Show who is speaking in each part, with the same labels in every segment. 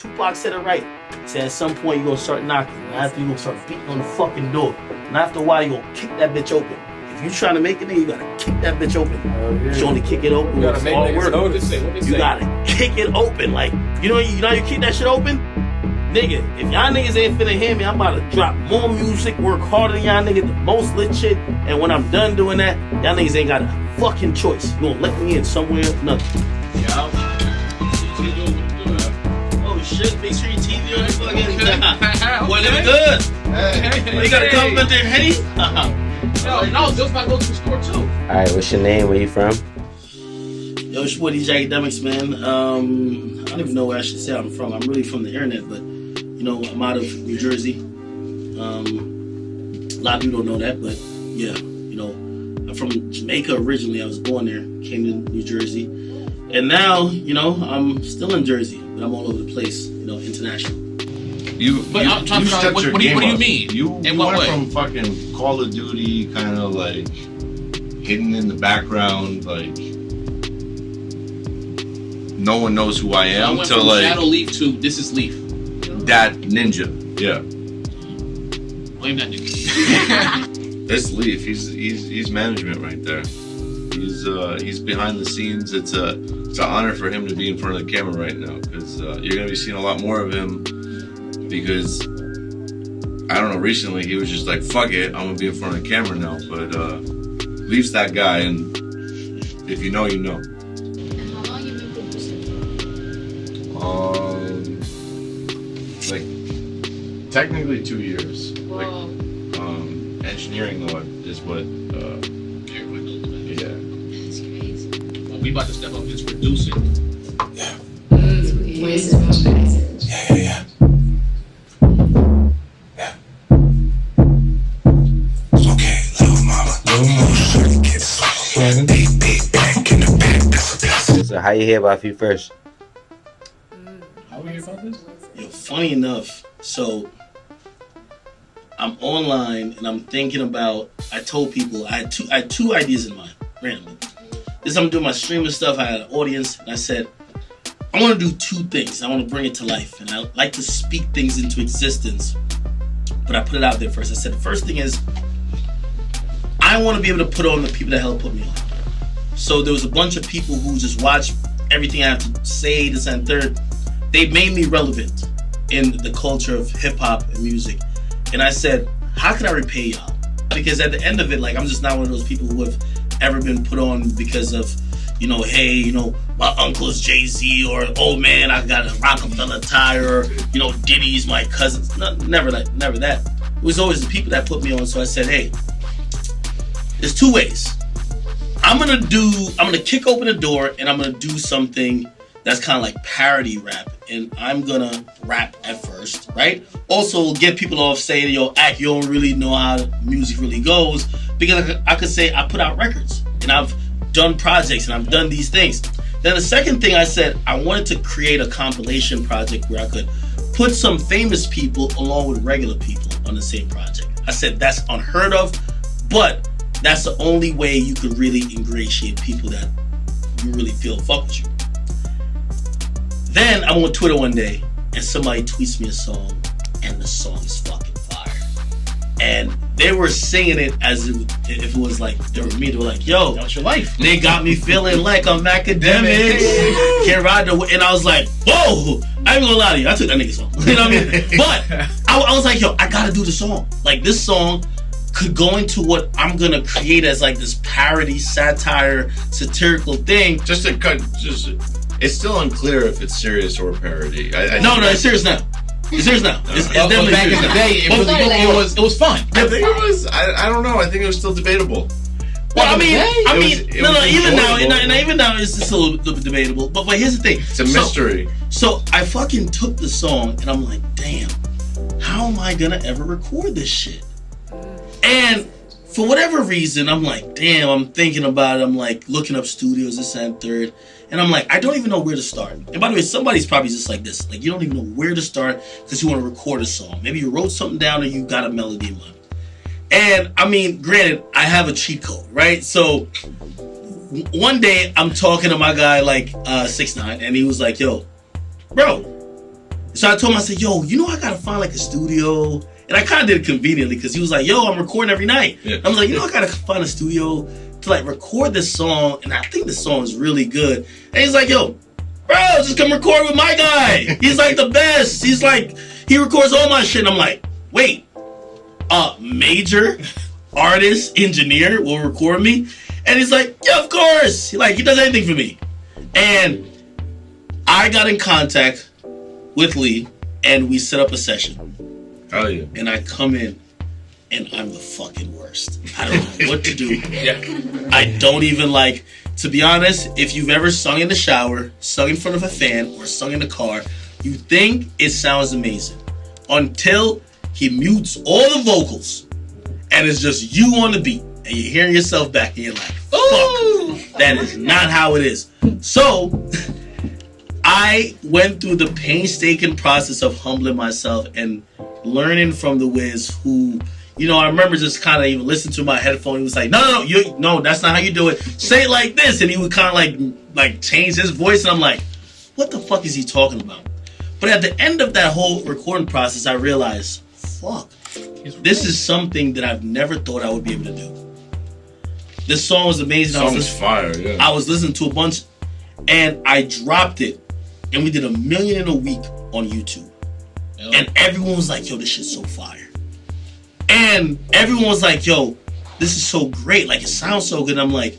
Speaker 1: Tupac said it right. He said at some point you're gonna start knocking, and after you're gonna start beating on the fucking door. And after a while you're gonna kick that bitch open. If you're trying to make it, nigga, you gotta kick that bitch open. Yeah. You only kick it open.
Speaker 2: You gotta make niggas know what they say.
Speaker 1: You gotta kick it open. Like, you know how you kick that shit open? Nigga, if y'all niggas ain't finna hear me, I'm about to drop more music, work harder than y'all niggas, the most lit shit, and when I'm done doing that, y'all niggas ain't got a fucking choice. You gonna let me in somewhere or nothing.
Speaker 2: Yeah.
Speaker 1: Oh shit, make sure your TV on the fucking boy, living good. Hey. You got a compliment there, Henny?
Speaker 2: No, Bill's about to go to the store too.
Speaker 3: Alright, what's your name? Where you from?
Speaker 1: Yo, it's your boy DJ Akademiks, man. I don't even know where I should say I'm from. I'm really from the internet, but you know, I'm out of New Jersey. A lot of people don't know that, but yeah, you know, I'm from Jamaica originally. I was born there, came to New Jersey, and now, you know, I'm still in Jersey, but I'm all over the place, you know, international.
Speaker 2: I'm trying to figure out what do you mean?
Speaker 4: You
Speaker 2: what
Speaker 4: went
Speaker 2: way?
Speaker 4: from fucking Call of Duty, kind of like hidden in the background, like no one knows who I am.
Speaker 2: I went
Speaker 4: to
Speaker 2: from
Speaker 4: like
Speaker 2: Shadow Leaf to This Is Leaf.
Speaker 4: That ninja, yeah.
Speaker 2: Blame that nigga.
Speaker 4: This Leaf, he's management right there. He's behind the scenes. It's an honor for him to be in front of the camera right now, because you're gonna be seeing a lot more of him. Because I don't know, recently he was just like, fuck it, I'm gonna be in front of the camera now. But Leaf's that guy, and if you know, you know.
Speaker 5: And how long you been producing for?
Speaker 4: Like technically 2 years.
Speaker 5: Whoa.
Speaker 4: Like engineering though is what
Speaker 2: Everyone knows that.
Speaker 4: yeah.
Speaker 5: That's crazy.
Speaker 2: Well, we about to step up into producing.
Speaker 4: Yeah.
Speaker 5: Where's the guys?
Speaker 4: Yeah. Okay, little mama, get big back in the back, that's a blessing.
Speaker 3: So how you hear about you first?
Speaker 2: How we hear about this?
Speaker 1: Yo, funny enough, so I'm online and I'm thinking about, I told people I had two ideas in mind, randomly. This I'm doing my streaming stuff, I had an audience, and I said, I want to do two things. I want to bring it to life, and I like to speak things into existence, but I put it out there first. I said, the first thing is, I want to be able to put on the people that helped put me on. So there was a bunch of people who just watched everything I have to say, this and third. They made me relevant in the culture of hip hop and music. And I said, how can I repay y'all? Because at the end of it, like, I'm just not one of those people who have ever been put on because of, you know, hey, you know, my uncle's Jay-Z, or, oh man, I got a Rockefeller tire, or, you know, Diddy's my cousins. No, never that. It was always the people that put me on. So I said, hey, there's two ways. I'm gonna kick open the door and I'm gonna do something that's kind of like parody rap, and I'm gonna rap at first, right? Also get people off saying, yo, Ak, you don't really know how music really goes, because I could say I put out records and I've done projects and I've done these things. Then the second thing I said, I wanted to create a compilation project where I could put some famous people along with regular people on the same project. I said that's unheard of, but that's the only way you could really ingratiate people that you really feel fuck with you. Then I'm on Twitter one day and somebody tweets me a song and the song is fucking fire. And they were singing it as if it was like, they were me. They were like, yo,
Speaker 2: That's your life.
Speaker 1: they got me feeling like I'm academics. Can't ride the, and I was like, whoa, I ain't gonna lie to you. I took that nigga song. You know what I mean? But I was like, yo, I gotta do the song. Like, this song could go into what I'm gonna create as like this parody, satire, satirical thing.
Speaker 4: Just to cut, it's still unclear if it's serious or parody.
Speaker 1: No, it's serious now. It's serious now. It's definitely
Speaker 2: back in
Speaker 1: serious
Speaker 2: the
Speaker 1: now.
Speaker 2: day, it was fun.
Speaker 4: I think it was. I don't know. I think it was still debatable.
Speaker 1: Well, I mean,
Speaker 4: It was
Speaker 1: even now,
Speaker 4: enjoyable.
Speaker 1: even now, it's just a little bit debatable. But here's the thing.
Speaker 4: It's a mystery.
Speaker 1: So I fucking took the song and I'm like, damn, how am I gonna ever record this shit? And for whatever reason, I'm like, damn, I'm thinking about it. I'm like looking up studios, this and third. And I'm like, I don't even know where to start. And by the way, somebody's probably just like this. Like, you don't even know where to start because you want to record a song. Maybe you wrote something down and you got a melody in mind. And I mean, granted, I have a cheat code, right? So one day I'm talking to my guy like 6ix9ine, and he was like, yo, bro, So I told him, I said, yo, you know I gotta find like a studio. And I kind of did it conveniently because he was like, yo, I'm recording every night.
Speaker 4: Yeah.
Speaker 1: I was like, you know, I gotta find a studio to like record this song. And I think this song is really good. And he's like, yo, bro, just come record with my guy. He's like the best. He's like, he records all my shit. And I'm like, wait, a major artist, engineer will record me? And he's like, yeah, of course. He does anything for me. And I got in contact with Lee and we set up a session.
Speaker 4: Oh yeah.
Speaker 1: And I come in and I'm the fucking worst. I don't know what to do.
Speaker 2: Yeah.
Speaker 1: I don't even like, to be honest, if you've ever sung in the shower, sung in front of a fan, or sung in the car, you think it sounds amazing. Until he mutes all the vocals and it's just you on the beat and you're hearing yourself back and you're like, fuck, that is not how it is. So I went through the painstaking process of humbling myself and learning from the Wiz, who, you know, I remember just kind of even listening to my headphone. He was like, no, that's not how you do it. Say it like this. And he would kind of like change his voice. And I'm like, what the fuck is he talking about? But at the end of that whole recording process, I realized, fuck, this is something that I've never thought I would be able to do. This song was amazing.
Speaker 4: Song's fire, yeah.
Speaker 1: I was listening to a bunch and I dropped it. And we did 1 million in a week on YouTube. And everyone was like, yo, this shit's so fire. And everyone was like, yo, this is so great. Like, it sounds so good. And I'm like,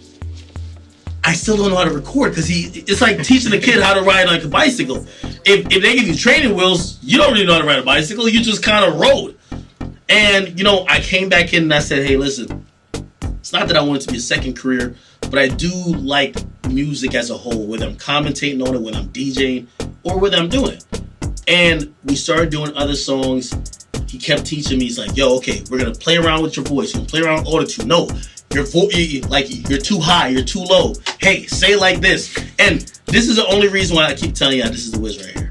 Speaker 1: I still don't know how to record because it's like teaching a kid how to ride like a bicycle. If they give you training wheels, you don't really know how to ride a bicycle. You just kind of rode. And, you know, I came back in and I said, hey, listen, it's not that I want it to be a second career, but I do like music as a whole, whether I'm commentating on it, whether I'm DJing, or whether I'm doing it. And we started doing other songs. He kept teaching me. He's like, yo, okay, we're going to play around with your voice. You're going to play around with autotune. No, you're too high. You're too low. Hey, say it like this. And this is the only reason why I keep telling you this is the Wiz right here.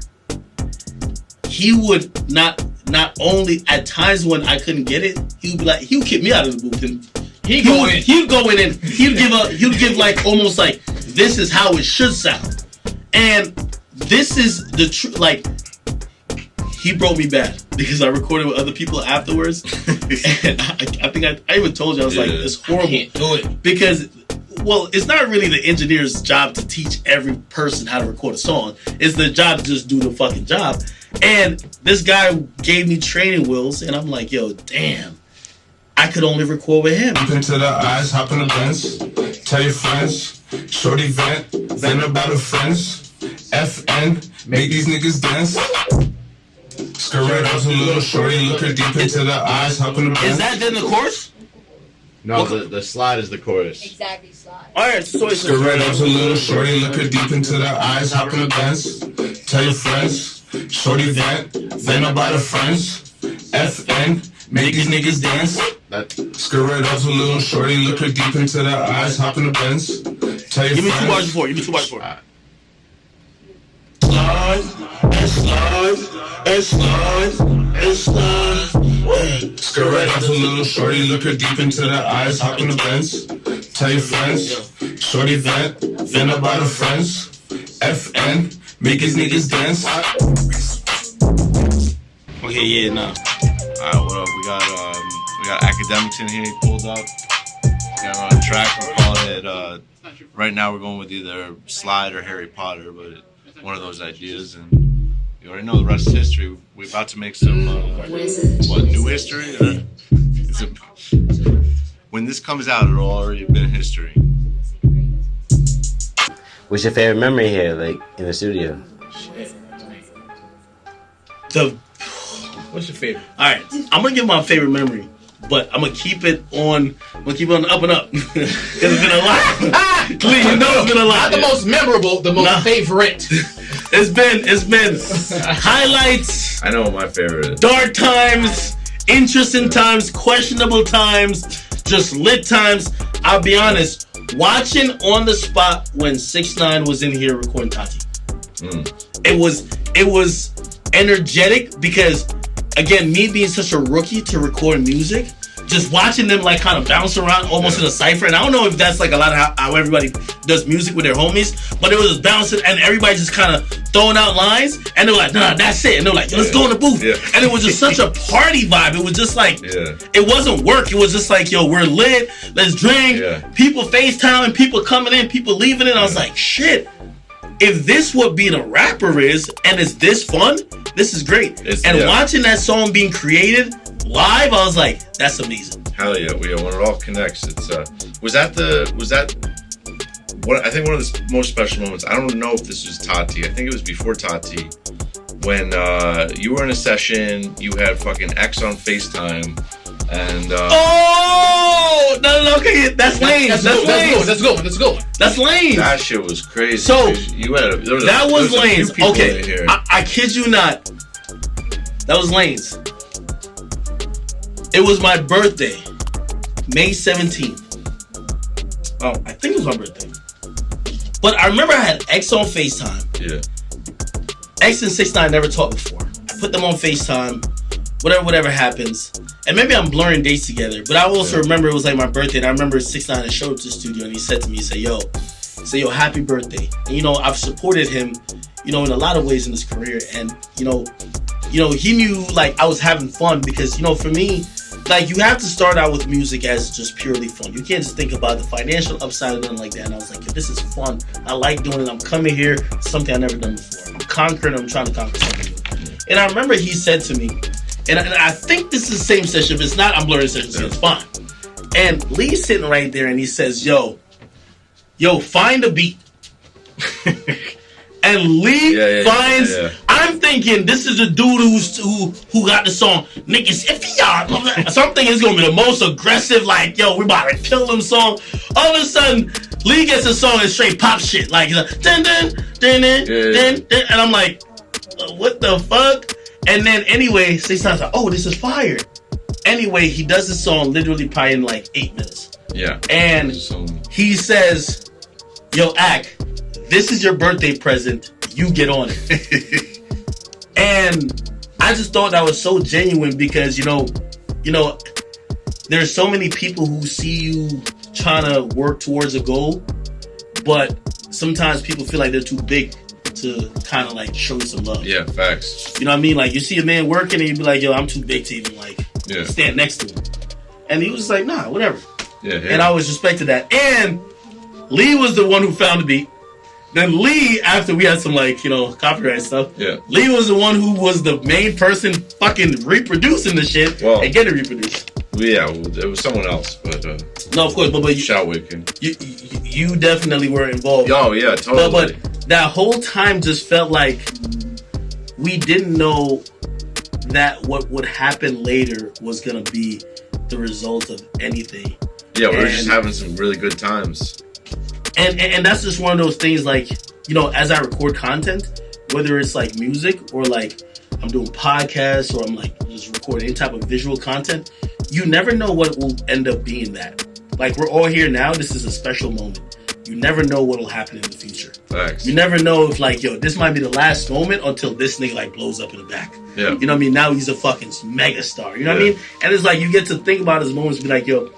Speaker 1: He would not only at times when I couldn't get it, he would be like, he would kick me out of the booth. And he'd go in and he'd give like almost like, this is how it should sound. And this is the truth. Like, he broke me bad because I recorded with other people afterwards. And I think I even told you, I was like, it's horrible. I can't do it. Because, well, it's not really the engineer's job to teach every person how to record a song. It's the job to just do the fucking job. And this guy gave me training wheels, and I'm like, yo, damn. I could only record with him.
Speaker 6: Hop into the eyes, hop in the Benz. Tell your friends. Shorty vent about her friends. FN, make these niggas dance. Skirt right out to little shorty, look her deep into the eyes, hop in the Benz.
Speaker 1: Is that then the chorus?
Speaker 3: No, the slide is the chorus.
Speaker 5: Exactly, slide.
Speaker 1: Alright, so it's
Speaker 6: Skirt right out to little shorty, look her deep into the eyes, hop in the Benz. Tell your friends. Shorty vent about her friends. FN, make these niggas dance. Skirt right out to little shorty, look her deep into the eyes, hop in the Benz. Tell your
Speaker 1: Give me
Speaker 6: friends.
Speaker 1: 2 bars before. Give me 2 bars before.
Speaker 6: Slide. Skirt right out to little shorty, look her deep into the eyes, hop in the Benz. Tell your friends. Shorty vent about her friends. FN, make these niggas dance.
Speaker 1: Okay, yeah, nah.
Speaker 4: Alright, what up? We got Akademiks in here. He pulled up. Yeah, we're on track. We're calling it. Right now, we're going with either Slide or Harry Potter, but one of those ideas. And you already know the rest is history. We're about to make some new history. When this comes out, it'll already been history.
Speaker 3: What's your favorite memory here, like in the studio?
Speaker 2: What's your favorite?
Speaker 1: Alright, I'm gonna give my favorite memory, but I'm gonna keep it on the up and up. It's been a lot. Please, you know it's been a lot.
Speaker 2: Not the most memorable, the most favorite.
Speaker 1: It's been highlights,
Speaker 4: I know what my favorite is.
Speaker 1: dark times, interesting times, questionable times, just lit times. I'll be honest, watching on the spot when 6ix9ine was in here recording Tati. It was energetic because, again, me being such a rookie to record music, just watching them like kind of bounce around almost in a cipher. And I don't know if that's like a lot of how everybody does music with their homies, but it was just bouncing and everybody just kind of throwing out lines and they were like, nah, that's it. And they're like, let's go in the booth. Yeah. And it was just such a party vibe. It was just like, it wasn't work. It was just like, yo, we're lit. Let's drink. Yeah. People FaceTime and people coming in, people leaving in. I was like, shit. If this what being a rapper is and it's this fun, this is great. Watching that song being created live, I was like, that's amazing.
Speaker 4: Hell yeah, when it all connects. It's was that what I think one of the most special moments. I don't know if this was Tati. I think it was before Tati. When you were in a session, you had fucking X on FaceTime. And
Speaker 1: oh no, okay, that's lame. That's go. That's lame.
Speaker 4: That shit was crazy.
Speaker 1: So
Speaker 4: you had
Speaker 1: that was Lane's. Okay, I kid you not. That was Lane's. It was my birthday, May 17th. Oh, I think it was my birthday. But I remember I had X on FaceTime.
Speaker 4: Yeah.
Speaker 1: X and 6ix9ine never talked before. I put them on FaceTime. Whatever happens. And maybe I'm blurring dates together, but I also remember it was like my birthday, and I remember 6ix9ine had showed up to the studio, and he said to me, he said, yo, happy birthday. And, you know, I've supported him, you know, in a lot of ways in his career, and, you know, he knew, like, I was having fun, because, you know, for me, like, you have to start out with music as just purely fun. You can't just think about the financial upside of nothing like that, and I was like, yo, this is fun. I like doing it. I'm coming here, something I've never done before. I'm conquering, I'm trying to conquer something new. And I remember he said to me, and I think this is the same session. If it's not, I'm blurring sessions. So it's fine. And Lee's sitting right there, and he says, "Yo, find a beat." And Lee finds. Yeah. I'm thinking this is a dude who got the song. Niggas, if y'all, so I'm thinking it's gonna be the most aggressive, like, yo, we about to kill them song. All of a sudden, Lee gets a song and straight pop shit, like, dun dun dun dun dun, and I'm like, what the fuck? And then anyway, 6ix9ine's like, oh, this is fire. Anyway, he does the song literally probably in like 8 minutes.
Speaker 4: Yeah.
Speaker 1: And he says, yo, Ak, this is your birthday present. You get on it. And I just thought that was so genuine because, you know, there's so many people who see you trying to work towards a goal, but sometimes people feel like they're too big to kind of like show you some love.
Speaker 4: Yeah, facts.
Speaker 1: You know what I mean? Like, you see a man working and you be like, yo, I'm too big to even like stand next to him. And he was just like, nah, whatever. Yeah. And I always respected that. And Lee was the one who found the beat. Then Lee, after we had some like, you know, copyright stuff, Lee was the one who was the main person fucking reproducing the shit and getting reproduced.
Speaker 4: Yeah, it was someone else, but
Speaker 1: no, of course, but you
Speaker 4: Shotwick.
Speaker 1: You definitely were involved.
Speaker 4: Oh yeah, totally.
Speaker 1: But that whole time just felt like we didn't know that what would happen later was gonna be the result of anything.
Speaker 4: Yeah, we were just having some really good times.
Speaker 1: And that's just one of those things, like, you know, as I record content, whether it's like music or like I'm doing podcasts or I'm like just recording any type of visual content, you never know what will end up being that. Like, we're all here now. This is a special moment. You never know what will happen in the future.
Speaker 4: Facts.
Speaker 1: You never know if, like, yo, this might be the last moment until this nigga, like, blows up in the back.
Speaker 4: Yeah.
Speaker 1: You know what I mean? Now he's a fucking mega star. You know what I mean? And it's like, you get to think about his moments and be like, yo,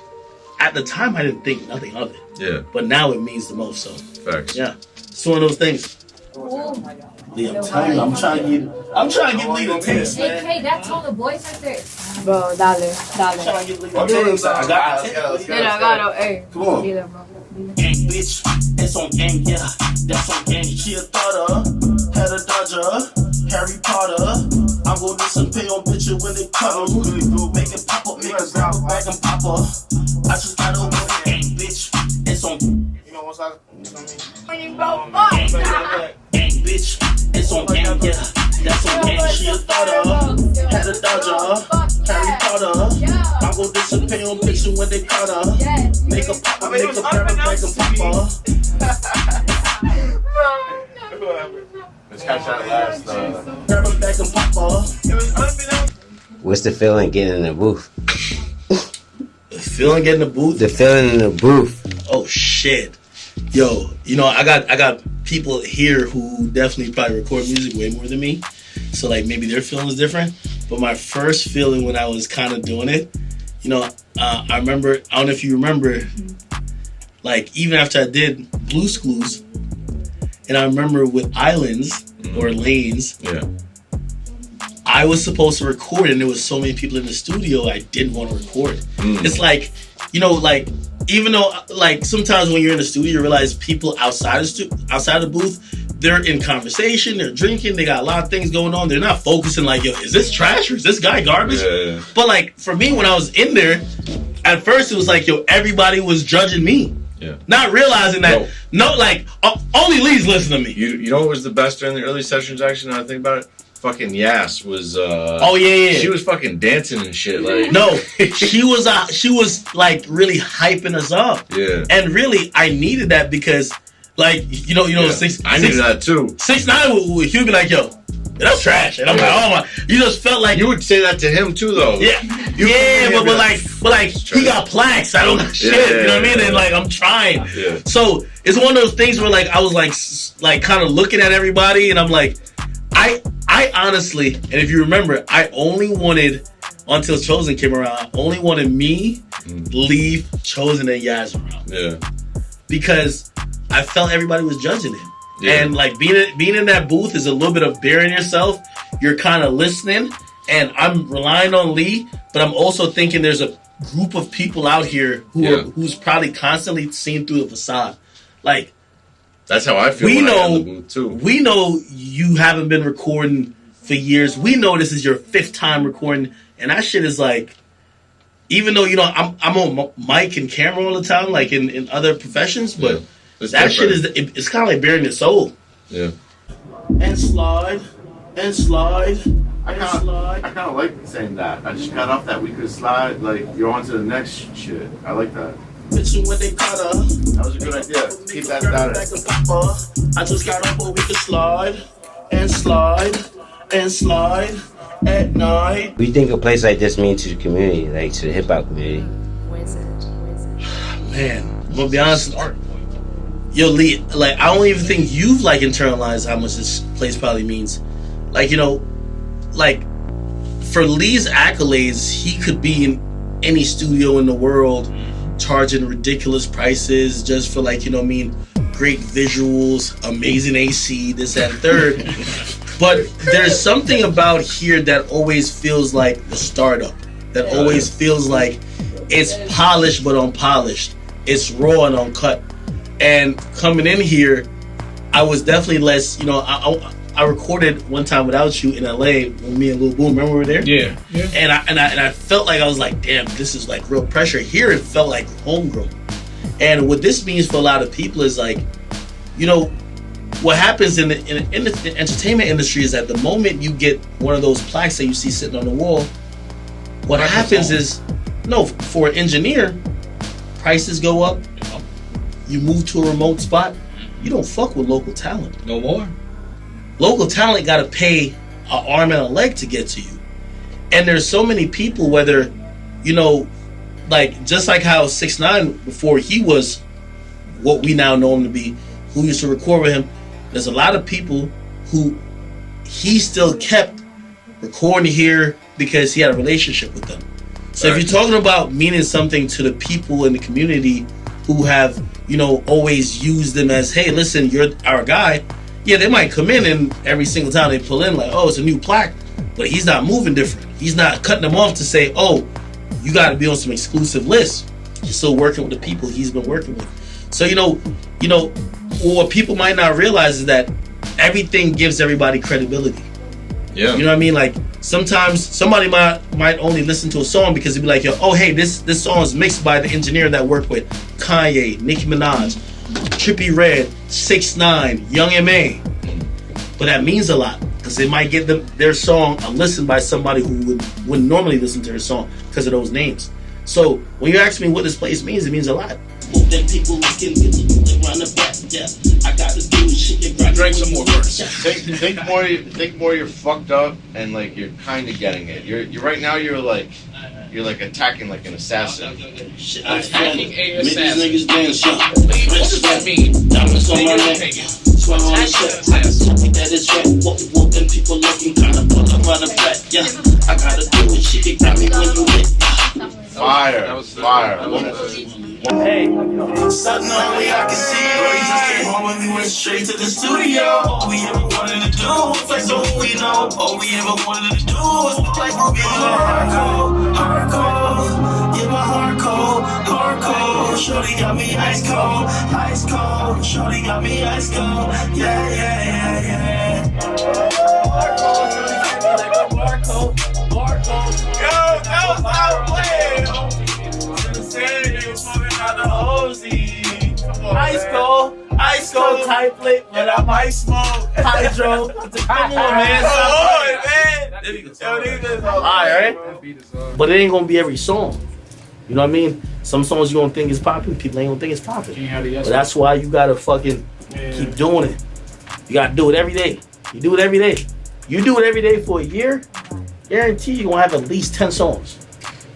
Speaker 1: at the time, I didn't think nothing of it.
Speaker 4: Yeah.
Speaker 1: But now it means the most, so.
Speaker 4: Facts.
Speaker 1: Yeah. It's one of those things.
Speaker 5: Oh my God.
Speaker 1: Lee, I'm telling you, I'm trying to get Lee to taste, man.
Speaker 5: Hey, that tone of voice right there.
Speaker 7: Bro, dale.
Speaker 1: I'm trying to get Lee to taste. I got
Speaker 7: it. Hey.
Speaker 6: Come on.
Speaker 1: Gang, bitch, it's on gang, yeah, that's on gang. She a thoughter, had a dodger, Harry Potter. I'm gonna do some pay on bitches when they cuddle. Make it pop up, make it grab it back and pop up. I just got over the gang, bitch, it's on. You know what's up? Gang, bitch, it's on gang, yeah, that's on gang. She a thoughter, had a dodger, Harry Potter. I'm gonna do some pay on bitches when they caught her. Make a pop up, make a grab it back and pop up.
Speaker 3: Let's catch that last.
Speaker 1: Grab it back and pop up.
Speaker 3: What's the feeling getting in the booth?
Speaker 1: The feeling getting in the booth?
Speaker 3: The feeling in the booth.
Speaker 1: Oh shit. Yo, you know, I got people here who definitely probably record music way more than me. So like maybe their feeling is different. But my first feeling when I was kind of doing it, you know, I remember, I don't know if you remember, like, even after I did Blue's Clues, and I remember with Islands, or Lanes, I was supposed to record, and there was so many people in the studio, I didn't want to record. It's like, you know, like, even though, like, sometimes when you're in the studio, you realize people outside the booth, they're in conversation, they're drinking, they got a lot of things going on. They're not focusing like, yo, is this trash or is this guy garbage?
Speaker 4: Yeah.
Speaker 1: But like, for me, when I was in there, at first it was like, yo, everybody was judging me.
Speaker 4: Yeah.
Speaker 1: Not realizing that, only Lee's listening to me.
Speaker 4: You know what was the best during the early sessions, actually, now I think about it? Fucking Yas was,
Speaker 1: oh yeah.
Speaker 4: She was fucking dancing and shit, like.
Speaker 1: No, she was like really hyping us up.
Speaker 4: Yeah.
Speaker 1: And really, I needed that because, like, you know,
Speaker 4: I needed that too.
Speaker 1: 6ix9ine, he would be like, yo, that's trash. And I'm like, oh my, you just felt like.
Speaker 4: You would say that to him too, though.
Speaker 1: Yeah. But like, he got plaques. I don't got shit. You know what I mean? And like, I'm trying.
Speaker 4: Yeah.
Speaker 1: So it's one of those things where like, I was like kind of looking at everybody and I'm like, I honestly, and if you remember, I only wanted, until Chosen came around, I only wanted me, Leaf, Chosen, and Yaz around.
Speaker 4: Yeah.
Speaker 1: Because I felt everybody was judging him.
Speaker 4: Yeah.
Speaker 1: And like being in that booth is a little bit of burying yourself. You're kind of listening, and I'm relying on Lee, but I'm also thinking there's a group of people out here who's probably constantly seen through the facade. Like,
Speaker 4: that's how I feel.
Speaker 1: We
Speaker 4: when
Speaker 1: know,
Speaker 4: I am in the booth too. We
Speaker 1: know you haven't been recording for years. We know this is your 5th time recording, and that shit is like, even though, you know, I'm on mic and camera all the time, like in other professions, but that shit is, it's kind of like burying your soul.
Speaker 4: Yeah.
Speaker 1: And slide.
Speaker 8: I kind of like saying that. I just got off that we could slide, like, you're on to the next shit. I like that. That was a good idea. Keep that status.
Speaker 1: I just got up where we could slide at night.
Speaker 3: What do you think a place like this means to the community, like to the hip hop community?
Speaker 1: Man, I'm gonna be honest. Yo, Lee, like, I don't even think you've like internalized how much this place probably means. Like, you know, like, for Lee's accolades, he could be in any studio in the world charging ridiculous prices just for, like, you know what I mean, great visuals, amazing AC, this, that, and third. But there's something about here that always feels like the startup. That always feels like it's polished but unpolished. It's raw and uncut. And coming in here, I was definitely less, you know, I recorded one time without you in LA when me and Lil Boom, remember we were there?
Speaker 2: Yeah.
Speaker 1: And I felt like I was like, damn, this is like real pressure. Here it felt like homegrown. And what this means for a lot of people is like, you know, what happens in the entertainment industry is that the moment you get one of those plaques that you see sitting on the wall, what happens is, no, for an engineer, prices go up. You move to a remote spot, you don't fuck with local talent.
Speaker 2: No more.
Speaker 1: Local talent got to pay an arm and a leg to get to you. And there's so many people, whether, you know, like, just like how 6ix9ine, before he was what we now know him to be, who used to record with him, there's a lot of people who he still kept recording here because he had a relationship with them. So if you're talking about meaning something to the people in the community who have, you know, always used them as, hey, listen, you're our guy. Yeah, they might come in and every single time they pull in, like, oh, it's a new plaque, but he's not moving different. He's not cutting them off to say, oh, you got to be on some exclusive lists. He's still working with the people he's been working with. So, you know, what people might not realize is that everything gives everybody credibility.
Speaker 4: Yeah.
Speaker 1: You know what I mean? Like, sometimes somebody might only listen to a song because they'd be like, yo, oh, hey, this song is mixed by the engineer that worked with Kanye, Nicki Minaj, Trippie Redd, 6ix9ine, Young M.A. But that means a lot because they might get their song a listen by somebody who wouldn't normally listen to their song because of those names. So when you ask me what this place means, it means a lot. Then people can run the back, yeah. I got to do shit.
Speaker 2: Drink some more first.
Speaker 8: Think more you're fucked up and like you're kind of getting it. You're right now you're like attacking like an assassin.
Speaker 2: Attacking a assassin.
Speaker 1: Niggas dance, yo.
Speaker 2: What does that mean?
Speaker 1: Diamonds on my neck. Sweat on the shit. That is right. Whoop, and people looking kind of pull up on the back, yeah. I gotta do it. She can grab me when you hit.
Speaker 8: Fire.
Speaker 2: That was
Speaker 8: Fire.
Speaker 1: Hey, suddenly I can see you. We just came home and we went straight to the studio. All we ever wanted to do was flex on who we know. All we ever wanted to do was look like Ruby. Hardcore, yeah, my heart cold, hardcore. Shorty got me ice cold, ice cold. Shorty got me ice cold, yeah, yeah, yeah, yeah. Hardcore, shorty got me like a barcode, barcode. Yo, stop playing. Ice cold, tight plate, but I might smoke. Hydro, come on, man. There we go. Alright, but it ain't gonna be every song. You know what I mean? Some songs you gonna think is popping, people ain't gonna think it's popping. But that's why you gotta fucking keep doing it. You gotta do it every day. You do it every day. You do it every day for a year, guarantee you're gonna have at least 10 songs.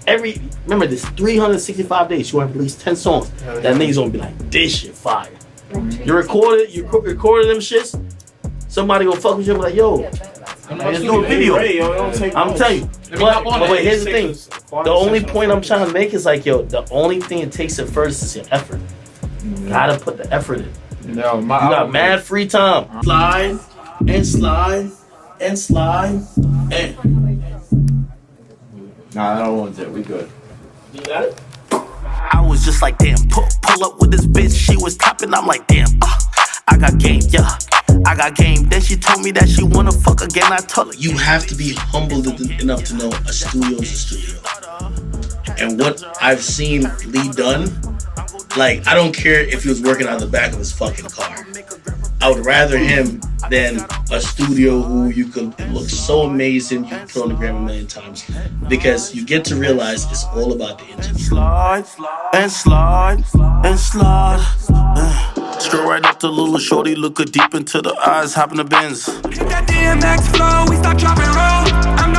Speaker 1: Remember this, 365 days, you have at least 10 songs. That nigga's gonna be like, this shit fire. You recorded them shits, somebody gonna fuck with you and be like, yo, let's do a video. I'm telling you. But wait, here's the thing. The only point I'm trying to make is like, yo, the only thing it takes at first is your effort. You gotta put the effort in. You got mad free time. Slide and slide and slide and.
Speaker 8: Nah, I don't want that. We good.
Speaker 1: You got it? I was just like, damn, pull up with this bitch. She was topping. I'm like, damn, I got game, yeah. I got game. Then she told me that she wanna fuck again. I told her, you have to be humble enough to know a studio is a studio. And what I've seen Lee done, like, I don't care if he was working on the back of his fucking car. I would rather him than a studio who you could, it looks so amazing, you can put on the gram a million times, because you get to realize it's all about the engineer. Slide and slide and slide. Scroll right up to little shorty, look her deep into the eyes, hop in the Benz.
Speaker 9: That DMX flow, we start dropping roll. I'm the